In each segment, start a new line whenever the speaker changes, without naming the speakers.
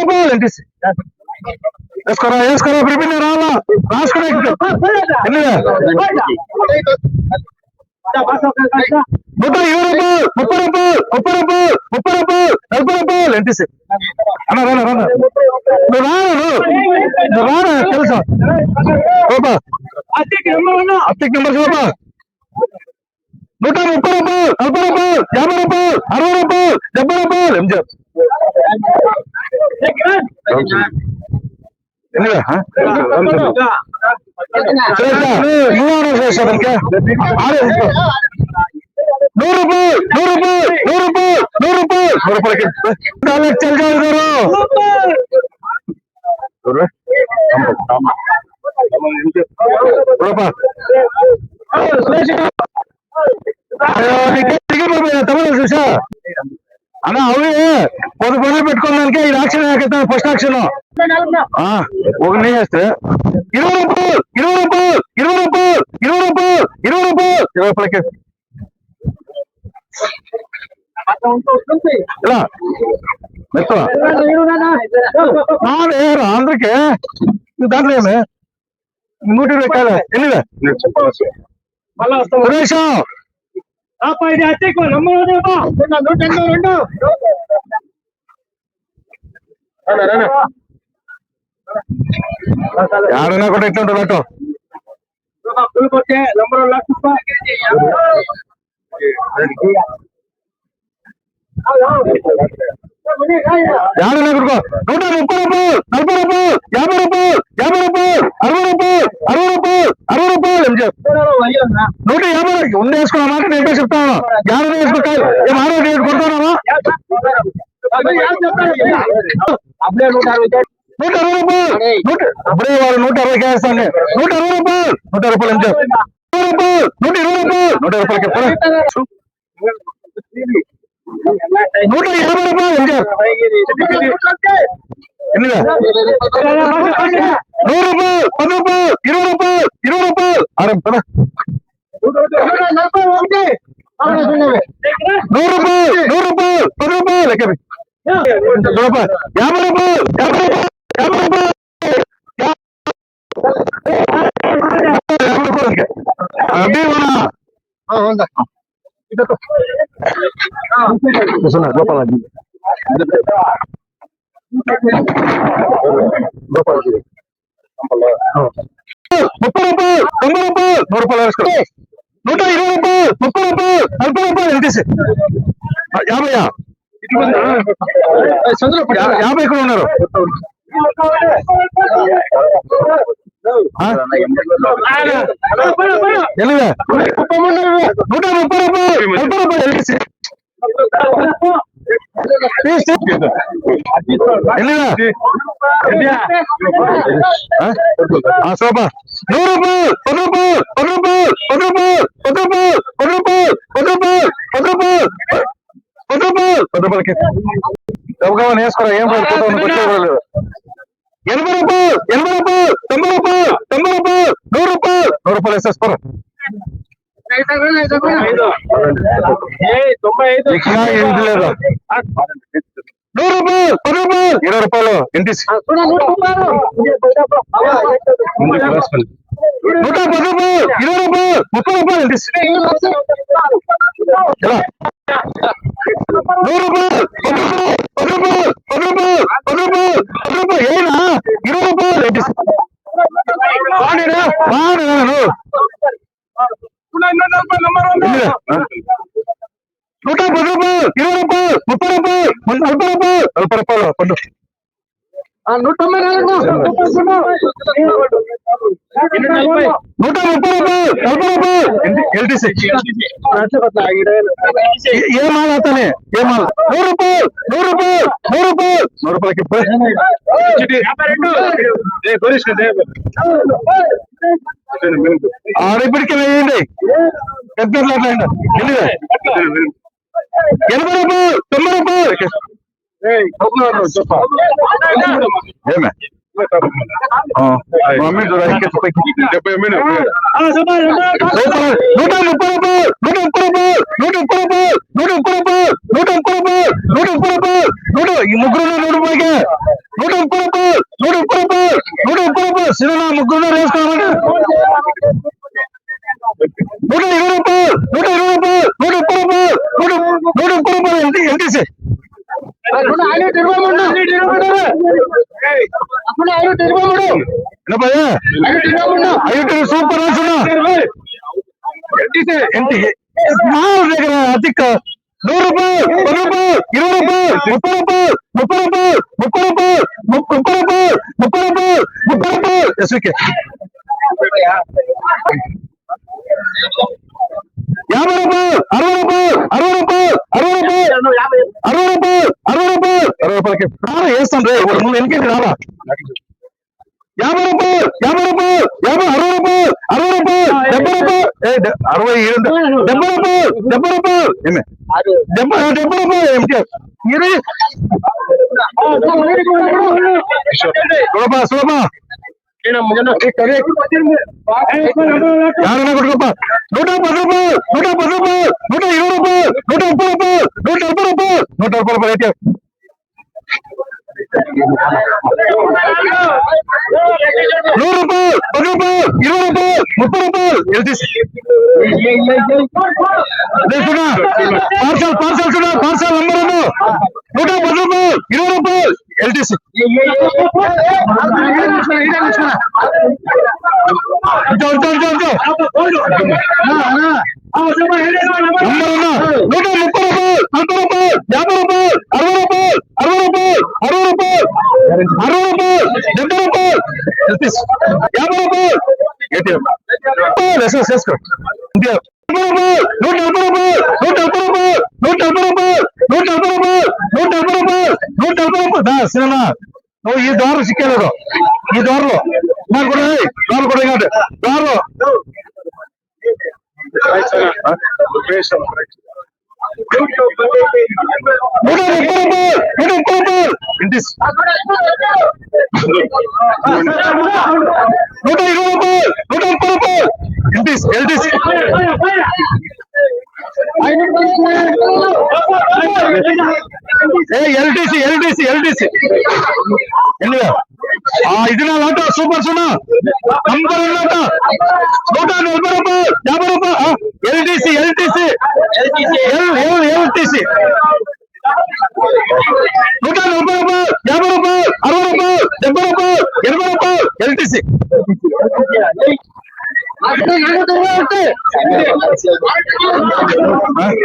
రూపాయలు ఎంటీసీ వేసుకోరా ప్రిపేర్ రావాలా రాసుకునే ఎన్నిగా 120 రూపాయలు 30 రూపాయలు 30 రూపాయలు 40 రూపాయలు ఎంటీసీ అన్న రానా నువ్వు రానా తెలుసా అత్తికి నెంబర్ చూపా 130 రూపాయలు 40 రూపాయలు 50 రూపాయలు 60 రూపాయలు 70 రూపాయలు ఎంజాయ్ తమిళ చూసా అన్నా అవి పొద్దు పెట్టుకోవడానికి ఈ యాక్షన్ ఫస్ట్ యాక్షన్ ఒక నేను చేస్తే 20 రూపాయలకి ఇలా మెత్తవా అందరికీ దాంట్లో ఏమి 120 కాదు ఎన్నిగా సురేషం యాడైనా కూడా ఎట్లుంటుంది అటు యాడైనా కొడుకో 130 రూపాయలు 40 రూపాయలు 50 రూపాయలు 60 రూపాయలు 60 రూపాయలు ఏం చెప్పు 150 ఉండి వేసుకున్నా మాట నేను చెప్తాను యాడైనా వేసుకుంటాను ఏం ఆరోగ్యం కొడతానా 160 రూపాయలు అప్పుడే వాడు 160 వేస్తాను 160 రూపాయలు 100 రూపాయలు ఏం చెప్పు 100 రూపాయలు 120 రూపాయలకి 150 రూపాయలు ఏం చెప్పు ఎన్నిగా 100 రూపాయలు 10 రూపాయలు 20 రూపాయలు 20 రూపాయలు అరే 100 రూపాయలు 10 రూపాయలు ఎక్కడ 50 రూపాయలు 50 రూపాయలు 50 రూపాయలు గోపాల 30 రూపాయలు 90 రూపాయలు 100 రూపాయలు వేసుకో 120 రూపాయలు 30 రూపాయలు 40 రూపాయలు ఎంతేసి 50 ఇక్కడ ఉన్నారు ఎల్లుగా 130 రూపాయలు 40 రూపాయలు ఎంతేసి శోభా 100 రూపాయలు 10 రూపాయలు 10 రూపాయలు 10 రూపాయలు 10 రూపాయలు 10 రూపాయలు 10 రూపాయలు 10 రూపాయలు 10 రూపాయలు 10 రూపాయలకి గబగబా వేసుకోరా ఏం పడిపోతావు 80 రూపాయలు 80 రూపాయలు 90 రూపాయలు 90 రూపాయలు 100 రూపాయలు 100 రూపాయలు వేసేసుకోరా 100 రూపాయలు 10 రూపాయలు 20 రూపాయలు ఎంటీసీ 110 రూపాయలు 20 రూపాయలు 30 రూపాయలు ఎంటీసీ 100 రూపాయలు 10 రూపాయలు 10 రూపాయలు 10 రూపాయలు 10 రూపాయలు ఏనా 20 రూపాయలు ఎంటీసీ 110 రూపాయలు 20 రూపాయలు 30 రూపాయలు 40 రూపాయలు 40 రూపాయలు పండు 130 రూపాయలు 40 రూపాయలు ఎల్టీసీ ఏ మాల్ అతనే ఏ మాల్ 100 రూపాయలు 100 రూపాయలు 100 రూపాయలు 100 రూపాయలకి ఇప్పటికే వేయండి పెద్ద 80 రూపాయలు 90 రూపాయలు ఏమే మమ్మీ 130 రూపాయలు 130 రూపాయలు ఈ ముగ్గురు 100 రూపాయలకి 130 రూపాయలు 130 రూపాయలు 130 రూపాయలు సినిమా ముగ్గురు వేసుకోమంటే 120 రూపాయలు 120 రూపాయలు 130 రూపాయలు 130 రూపాయలు ఎంటీసీ సూపర్ దగ్గర అతిక్ 100 రూపాయలు 10 రూపాయలు 20 రూపాయలు 30 రూపాయలు 30 రూపాయలు 30 రూపాయలు 30 రూపాయలు 30 రూపాయలు 30 రూపాయలు ఎస్వికే 50 రూపాయలు 60 రూపాయలు 60 రూపాయలు 60 రూపాయలు 60 రూపాయలు 60 రూపాయలు 60 రూపాయలకి వేస్తాను రే ముందు వెనక్కి రాలా 50 రూపాయలు 50 రూపాయలు 60 రూపాయలు 60 రూపాయలు 70 రూపాయలు 70 రూపాయలు 70 రూపాయలు ఏమే 70 రూపాయలు ఏమిటి సులభ సులభ యారన్నా కొట్టుకోప 110 రూపాయలు 110 రూపాయలు 120 రూపాయలు 130 రూపాయలు 140 రూపాయలు 140 రూపాయలు అయితే 100 రూపాయలు 10 రూపాయలు 20 రూపాయలు 30 రూపాయలు పార్సల్ పార్సల్ చూడ పార్సల్ నంబర్ 110 రూపాయలు 20 రూపాయలు ఎల్టీసీ సినిమా నువ్వు ఈ దారిలో సిక్కలేదు ఈ దారిలో నాకు కూడా దారిలో 120 రూపాయలు 130 రూపాయలు ఎల్టీసీ ఎల్టీసీ ఎల్టీసీ ఎల్టీసీ ఇది నా లాట సూపర్ సున్నా నంబర్ లాట 140 రూపాయలు 50 రూపాయలు ఎల్టీసీ ఎల్టీసీ ఎల్టీసీ 140 రూపాయలు 50 రూపాయలు 60 రూపాయలు 70 రూపాయలు 80 రూపాయలు ఎల్టీసీ 130 రూపాయలు 40 రూపాయలు 40 రూపాయలు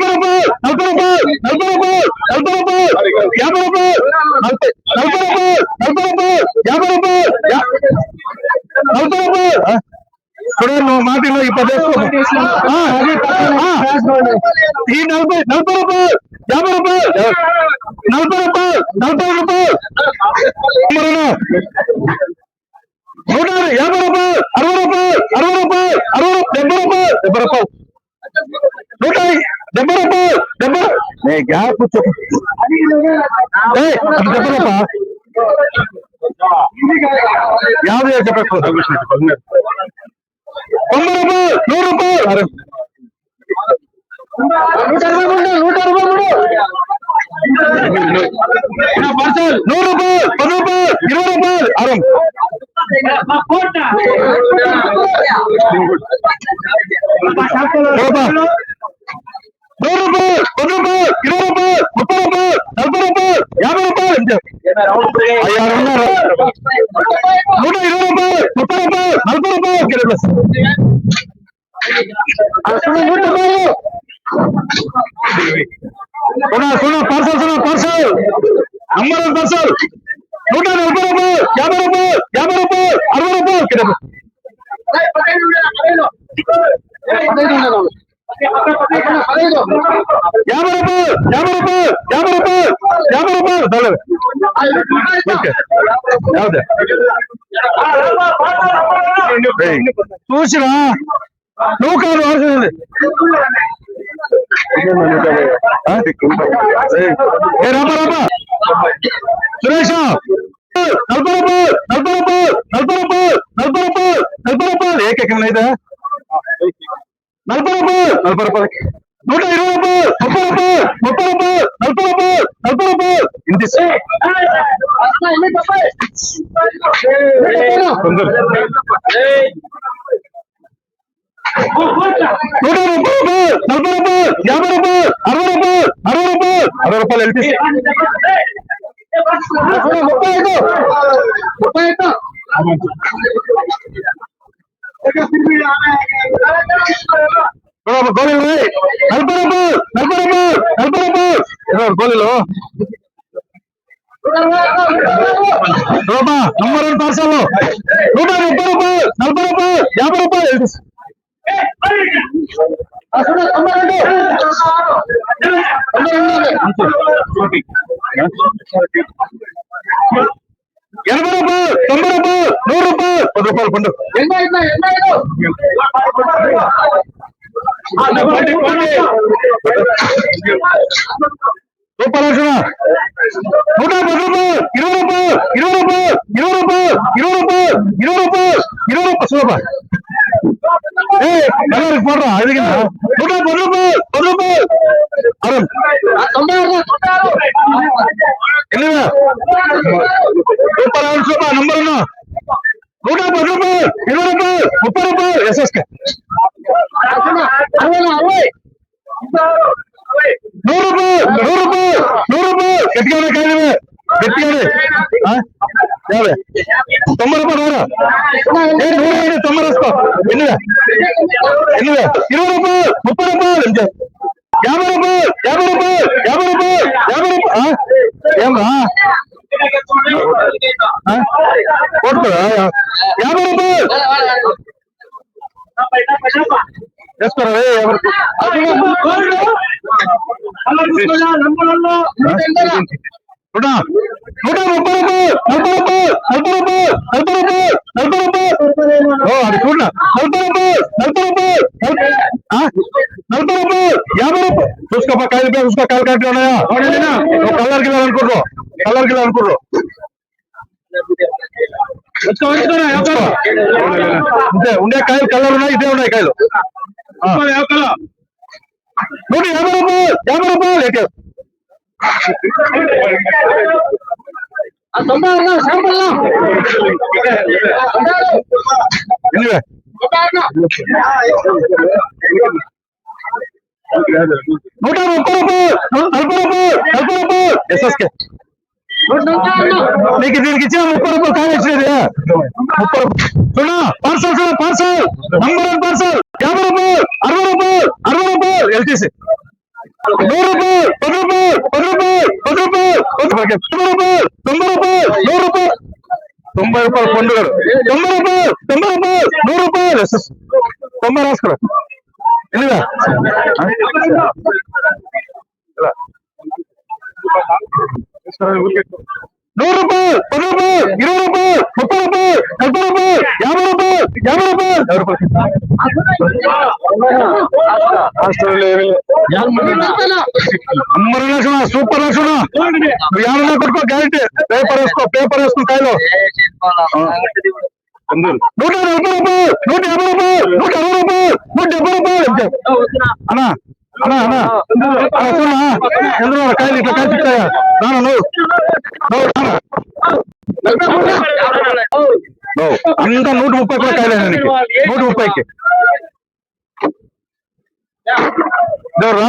40 రూపాయలు 40 రూపాయలు 50 రూపాయలు 40 రూపాయలు 50 రూపాయలు 50 రూపాయలు 40 రూపాయలు చూడండి మాటలో ఈ 10 ఈ 40 రూపాయలు 50 రూపాయలు 40 రూపాయలు 40 రూపాయలు 150 రూపాయలు 60 రూపాయలు 60 రూపాయలు 70 రూపాయలు 70 రూపాయలు 170 రూపాయలు 70 గ్యాప్ 70 రూపాయలు 50 చెప్పండి 90 రూపాయలు 100 రూపాయలు 123 పార్సల్ 100 రూపాయలు 10 రూపాయలు 20 రూపాయలు 100 రూపాయలు 10 రూపాయలు 20 రూపాయలు 30 రూపాయలు 40 రూపాయలు 50 రూపాయలు 120 రూపాయలు 30 రూపాయలు 40 రూపాయలు सुना पार्सल नंबर पार्सल 140 రూపాయలు 50 రూపాయలు 50 రూపాయలు 60 రూపాయలు 50 రూపాయలు చూసినా నువ్వు కాదు సురేష్ 40 రూపాయలు 40 రూపాయలు 40 రూపాయలు 40 రూపాయలు 40 రూపాయలు ఏకైకమైతే 40 రూపాయలు 40 రూపాయలు 120 రూపాయలు 30 రూపాయలు 30 రూపాయలు 40 రూపాయలు రూపాయలు ఎల్టీసీ 30 గోళీలు 40 రూపాయలు గోళీలు నంబర్ 1 పార్సల్ 130 రూపాయలు 40 రూపాయలు 50 రూపాయలు ఎల్టీసీ 80 రూపాయలు 90 రూపాయలు 100 రూపాయలు 10 రూపాయలు పండు రూపాయలు 110 రూపాయలు 20 రూపాయలు 20 రూపాయలు 20 రూపాయలు 20 రూపాయలు 20 రూపాయలు 20 రూపాయలు ಎಲ್ಲರಿಗೂ ಕೊಡ್ರ ಅದಕ್ಕಿಂತ 110 ರೂಪಾಯಿ 10 ರೂಪಾಯಿ ಅರುಣ್ 96 ರೂಪಾಯಿ ನಂಬರ್ 110 ರೂಪಾಯಿ 20 ರೂಪಾಯಿ 30 ರೂಪಾಯಿ ಎಸ್ಎಸ್ಕೆ 100 ರೂಪಾಯಿ 100 ರೂಪಾಯಿ 100 ರೂಪಾಯಿ ಗಟ್ಟಿಗಾನೆ ಕಾಯಿವೆ ಗಟ್ಟಿಗಾನೆ ಯಾವೆ 90 ರೂಪಾಯಿ 90 రాసుకో ఎన్నివే 20 రూపాయలు 30 రూపాయలు 50 రూపాయలు 50 రూపాయలు 50 రూపాయలు 50 రూపాయలు ఏమరా కొడుతురా 50 రూపాయలు వేసుకోరా 130 రూపాయలు 40 రూపాయలు 40 రూపాయలు 40 రూపాయలు 40 రూపాయలు అది చూడ 40 రూపాయలు 40 రూపాయలు 40 రూపాయలు 50 రూపాయలు చూసుకోపా కాయలు చూసుకో కాయలు కట్టి ఉన్నాయా కలర్ కిలో అనుకుంటారు అంతే ఉండే కాయలు కలర్ ఉన్నాయి ఇదే ఉన్నాయి కాయలు 150 రూపాయలు 50 రూపాయలు ఎన్నివే 130 రూపాయలు 40 రూపాయలు 40 రూపాయలు ఎస్ఎస్కే నీకు దీనికి ఇచ్చిన 30 రూపాయలు కాయ ఇచ్చేది 30 రూపాయలు పార్సల్ పార్సల్ నంబర్ 1 పార్సల్ 50 రూపాయలు 60 రూపాయలు 60 రూపాయలు ఎల్టీసీ 100 రూపాయలు 10 రూపాయలు 10 రూపాయలు 10 రూపాయలు 90 రూపాయలు 90 రూపాయలు 100 రూపాయలు 90 రూపాయలు పండుగ 90 రూపాయలు 90 రూపాయలు 100 రూపాయలు 90 రాసుకో ఎన్నిగా 100 రూపాయలు 10 రూపాయలు 20 రూపాయలు 30 రూపాయలు 40 రూపాయలు 50 రూపాయలు 50 రూపాయలు నంబర్ లక్షణ సూపర్ లక్షణ 50 కొట్టుకో గ్యారెంటీ పేపర్ వేసుకో కాయలు 140 రూపాయలు 150 రూపాయలు 160 రూపాయలు 170 రూపాయలు అన్నా ఎందుకు కాయలు ఇట్లా కాయ తిట్టాయా అంతా 130 కూడా కాయలేదు 130కి దేవరా